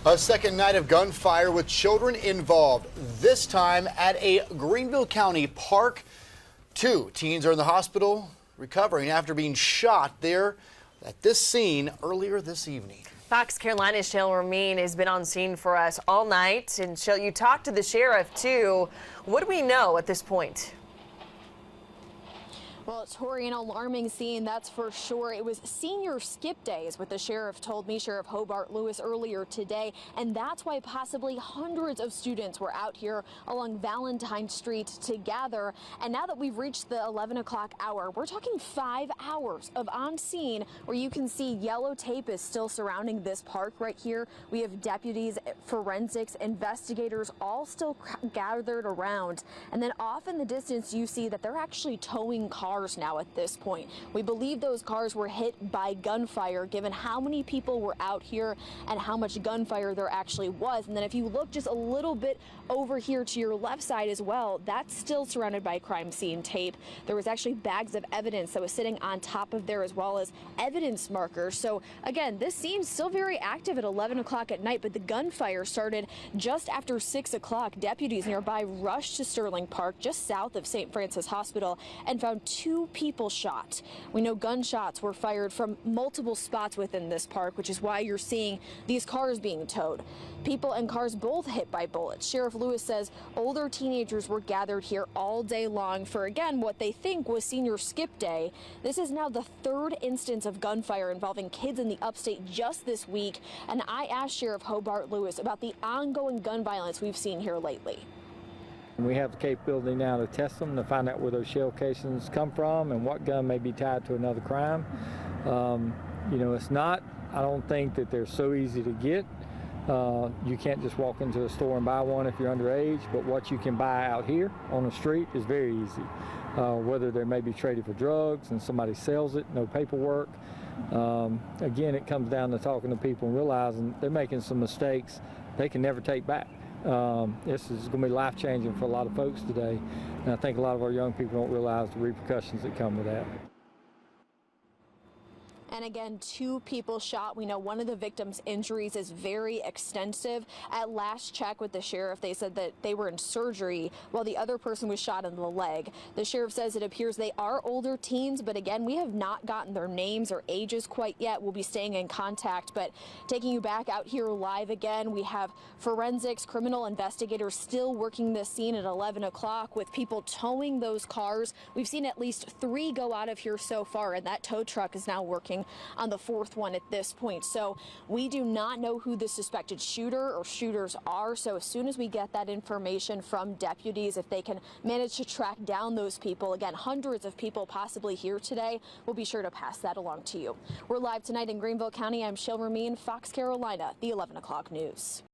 A second night of gunfire with children involved, this time at a Greenville County park. 2 teens are in the hospital recovering after being shot there at this scene earlier this evening. Fox Carolina's Shale Ramin has been on scene for us all night. And Shale, you talked to the sheriff too. What do we know at this point? Well, it's Tori, an alarming scene, that's for sure. It was senior skip day, is what the sheriff told me, Sheriff Hobart Lewis, earlier today. And that's why possibly hundreds of students were out here along Valentine Street to gather. And now that we've reached the 11 o'clock hour, we're talking 5 hours of on scene where you can see yellow tape is still surrounding this park right here. We have deputies, forensics, investigators all still gathered around. And then off in the distance, you see that they're actually towing cars now at this point. We believe those cars were hit by gunfire given how many people were out here and how much gunfire there actually was. And then if you look just a little bit over here to your left side as well, that's still surrounded by crime scene tape. There was actually bags of evidence that was sitting on top of there as well as evidence markers. So again, this seems still very active at 11 o'clock at night, but the gunfire started just after 6 o'clock. Deputies nearby rushed to Sterling Park just south of St. Francis Hospital and found 2 people shot. We know gunshots were fired from multiple spots within this park, which is why you're seeing these cars being towed. People and cars both hit by bullets. Sheriff Lewis says older teenagers were gathered here all day long for, again, what they think was senior skip day. This is now the 3rd instance of gunfire involving kids in the upstate just this week. And I asked Sheriff Hobart Lewis about the ongoing gun violence we've seen here lately. We have the capability now to test them to find out where those shell casings come from and what gun may be tied to another crime. I don't think that they're so easy to get. You can't just walk into a store and buy one if you're underage, but what you can buy out here on the street is very easy. Whether they may be traded for drugs and somebody sells it, no paperwork. Again, it comes down to talking to people and realizing they're making some mistakes they can never take back. This is going to be life-changing for a lot of folks today, and I think a lot of our young people don't realize the repercussions that come with that. And again, 2 people shot. We know one of the victims' injuries is very extensive. At last check with the sheriff, they said that they were in surgery while the other person was shot in the leg. The sheriff says it appears they are older teens, but again, we have not gotten their names or ages quite yet. We'll be staying in contact, but taking you back out here live again, we have forensics, criminal investigators still working this scene at 11 o'clock with people towing those cars. We've seen at least 3 go out of here so far, and that tow truck is now working on the 4th one at this point. So we do not know who the suspected shooter or shooters are. So as soon as we get that information from deputies, if they can manage to track down those people, again, hundreds of people possibly here today, we'll be sure to pass that along to you. We're live tonight in Greenville County. I'm Shale Ramin, Fox Carolina, the 11 o'clock news.